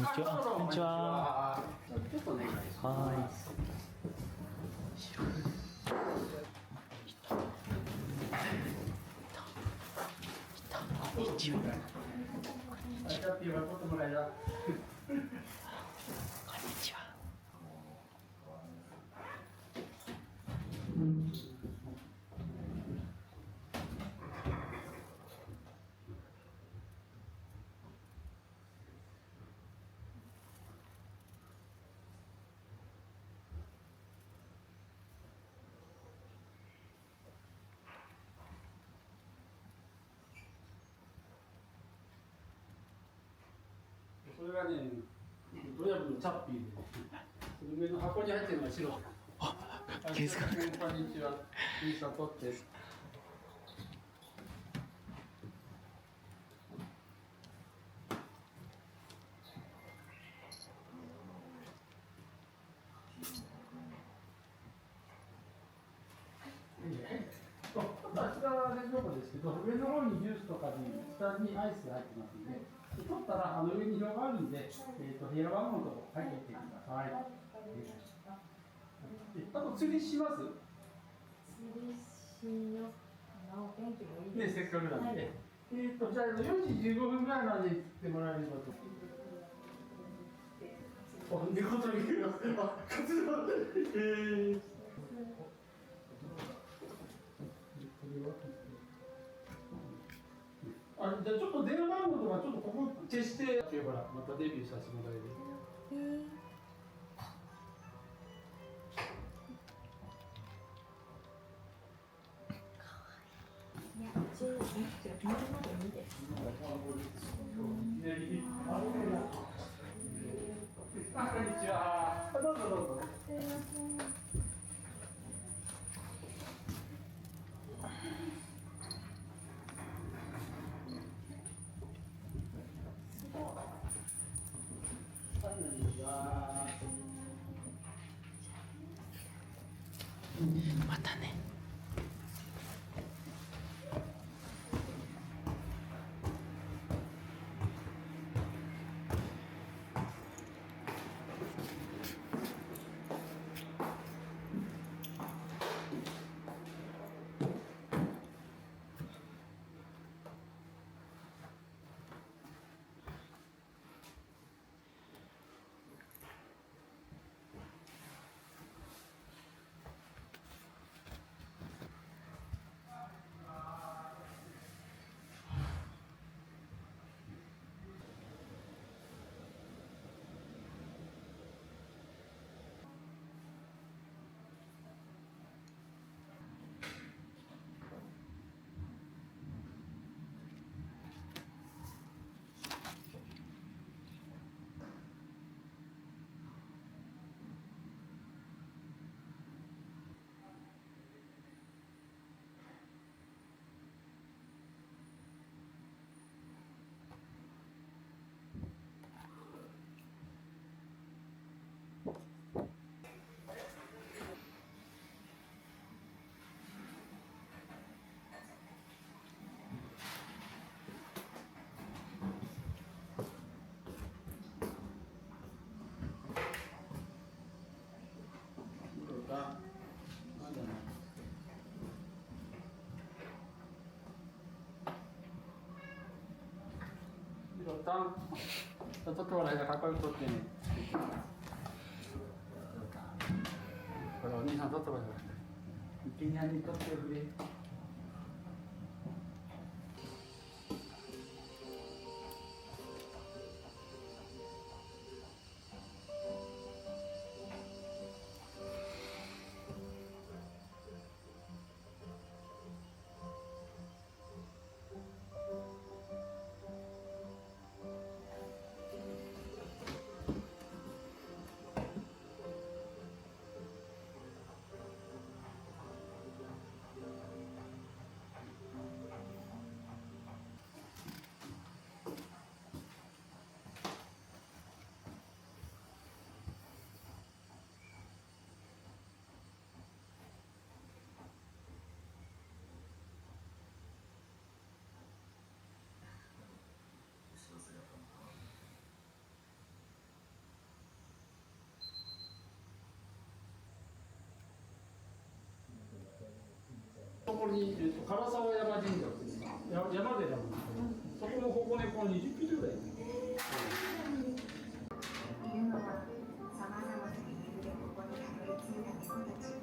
にちは。こんにちは。ちょっとお願いします。はい。こんにちは。こんにちは。それがね、ドヤブのチャッピーで、スルメの箱に入ってるのが白。ケースが。こんにちは。いいさ取って。下は冷蔵庫ですけど、上の方にジュースとかに下にアイスが入ってますので、取ったら上に広がるんで、部屋番号のとこ書いておいてください。あと釣りします？釣りしようかな。お天気もいいね、です。せっかくなんで。はい、じゃあ4時15分ぐらいまでに釣ってもらえればと。猫というの。活動。じゃあちょっと電話番号とかちょっとここ消してほらまたデビューさせてもらえる。いや、うちメールまでいいです。こんにちは。どうぞどうぞ。すいません。またね。ちょっと笑いがかっこよく撮ってね。これお兄さん撮ってもらえばいい。いきなり撮ってくれ。に、唐沢山神社っていうのが山寺なんですけど、そこの保護猫20匹ぐらいいる。いるのはさまざまな理由でここにたどり着いた猫たち。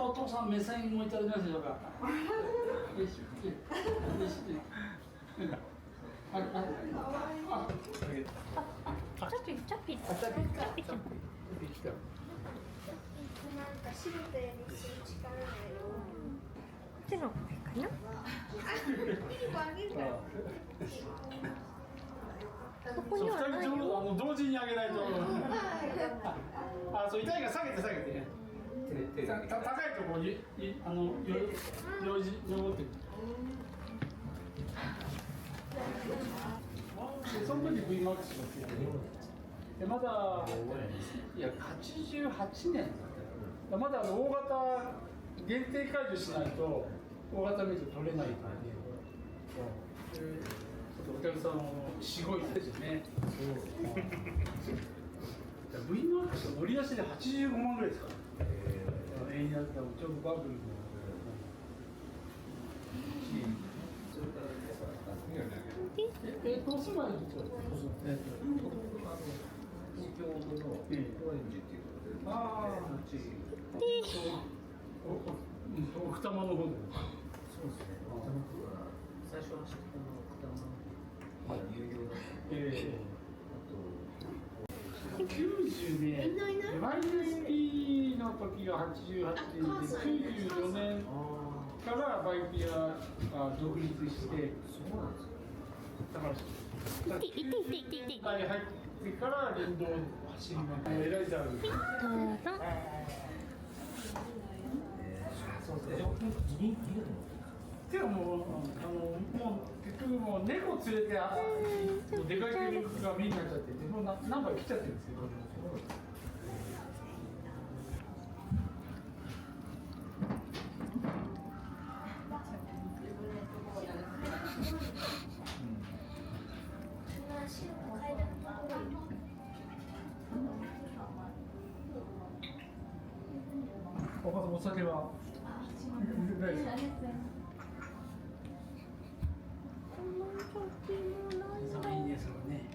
お父さん目線向いてありますでしょうか。よし、よし、あ、チャピチャピあ、チャピチャピちゃん。なんかシルテにする力ないよ。手のかな。あげるから。そこにはないよ。同時に上げないと。あ、そう、痛いが下げて下げて。高いところに、用事、登って。その時 V マックスがついてる。まだ、いや、88年。まだ大型限定解除しないと、大型免許取れないからね。お客さんもすごいですよね。V マックス乗り出しで85万ぐらいですから。円安でもちょうどバブルの。お住まいですか。東京の高円寺っていうところで、ああ、奥多摩の方で。そうですね。最初はこの方の有料だった。90年、YSP の時が88年で、94年からバイク屋が独立して、そうなんですか。だから、いていていていていて。入ってから連動走ります。エライザーどうぞ。そうですね。ギリギリだと思って。でももう結局もう猫連れて出かけるがみんなっちゃってて、もう何杯来ちゃってるんですけど。お酒は。いいね、それね。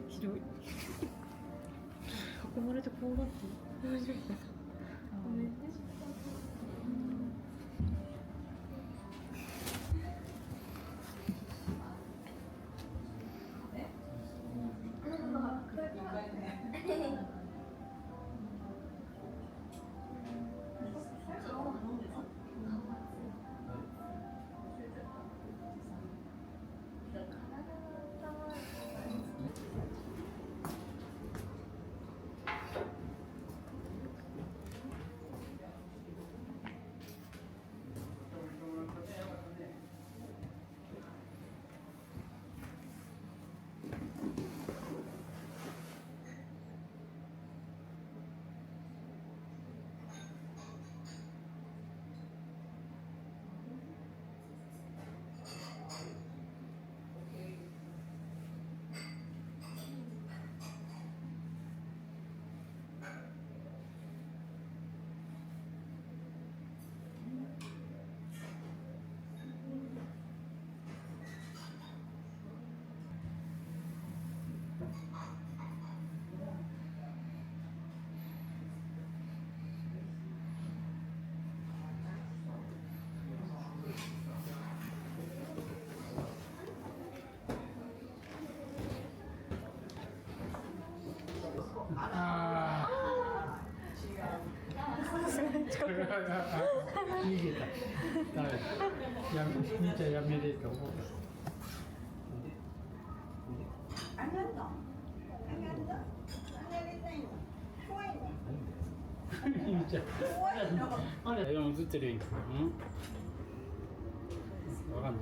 広い。囲まれてこうなって大丈夫か。ごめんね。逃げた。兄ちゃんやめれと思った。ありがとう。ありがとう。あげたいの。怖いね。兄ちゃん。怖いの。あれ、映ってる。うん。わかんない。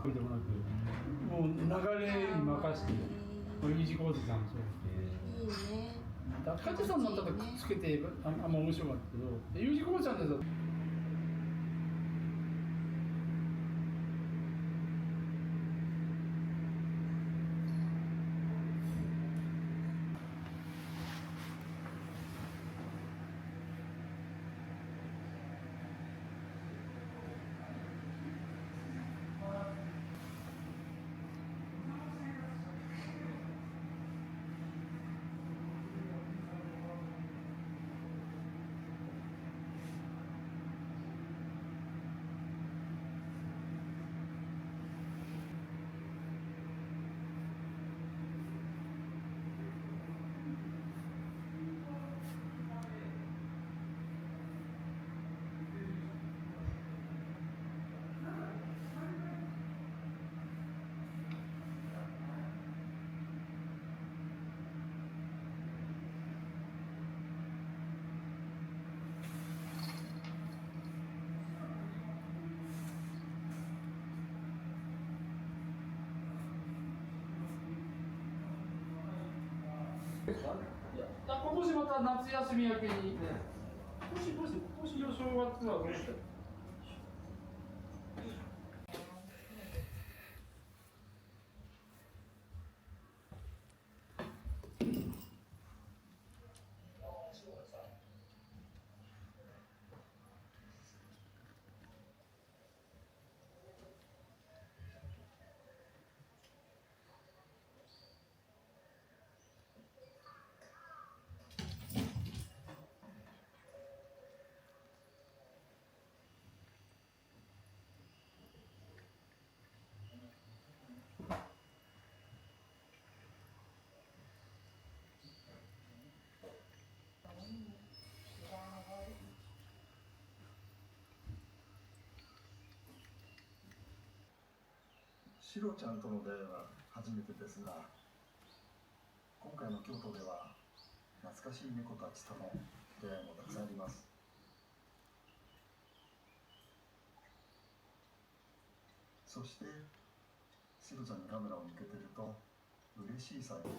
でもなく、もう流れに任せて、U字工事さんそうです。いいね。高地さんだったらくっつけてあんま面白かったけど、U字工事さんだと。今年また夏休み明けにね、今年の正月はどうしたの？シロちゃんとの出会いは初めてですが、今回の京都では懐かしい猫たちとの出会いもたくさんあります。そしてシロちゃんにカメラを向けてると嬉しい作業。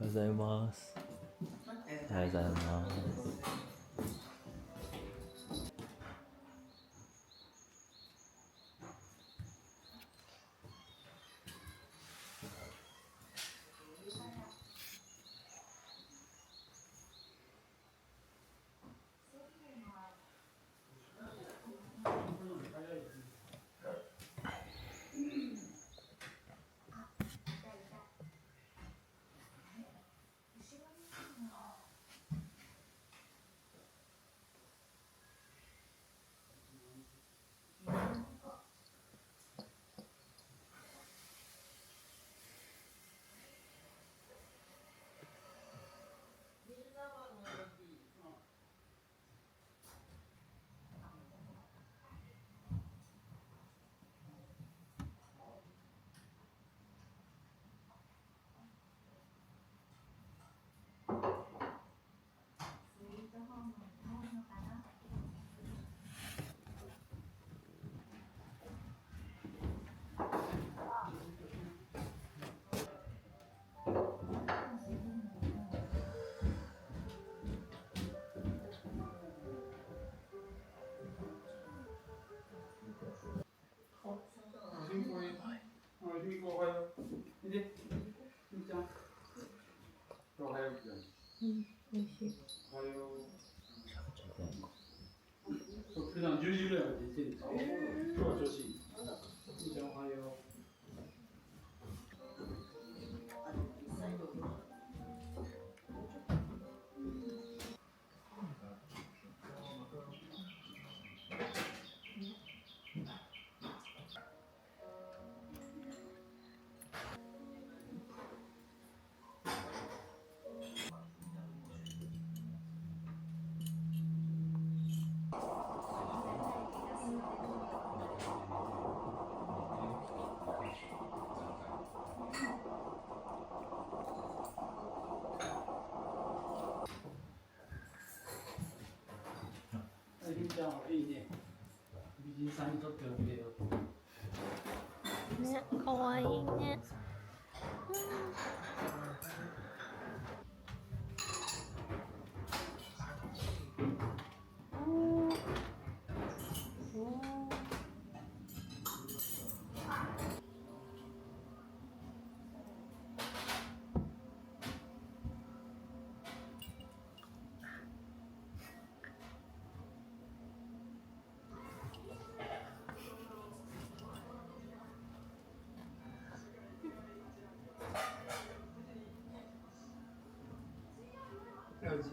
おはようございます。おはようございます。ようって美味しい。おはよう。めちゃくちゃうまい。そう普段10時ぐらいまで行ってるんですよ。今日は調子いい。みーちゃんおはよう。みーちゃんいいね。美人さんにとっておくれよ。ね、かわいいね。4時。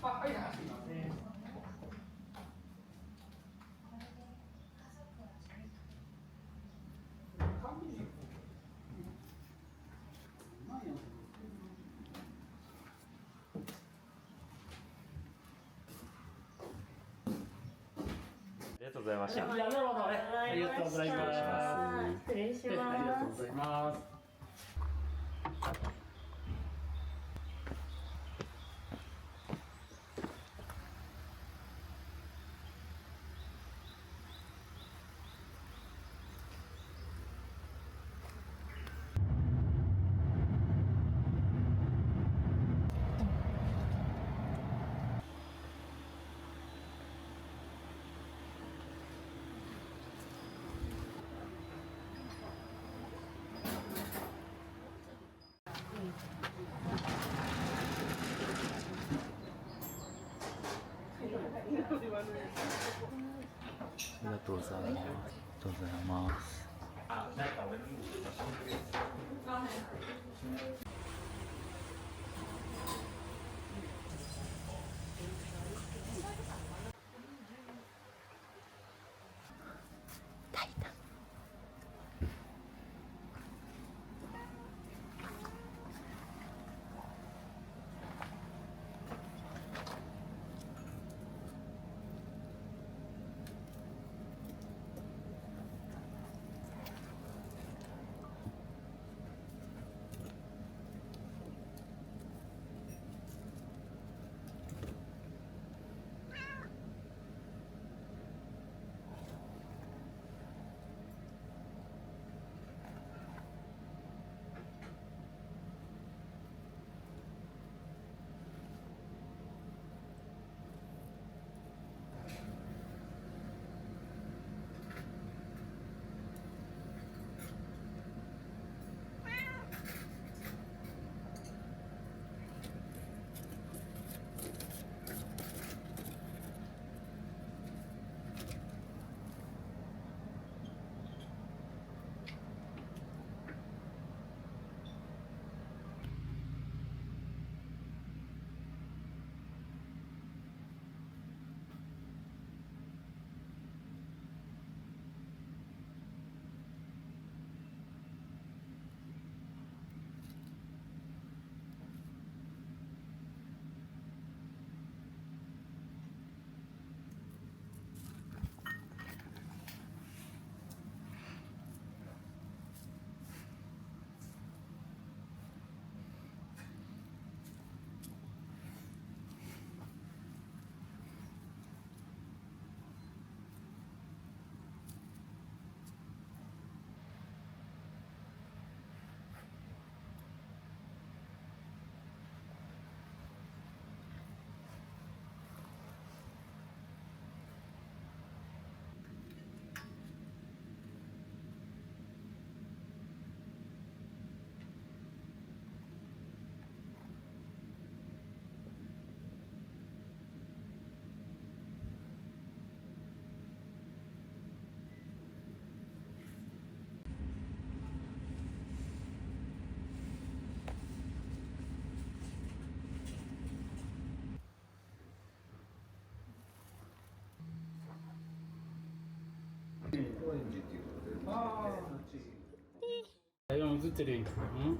あ、はい、すみません。ありがとうございました。なるほどね。ありがとうございます。失礼します。ありがとうございます。ありがとうございます。ありがとうございます。ってるよ、うん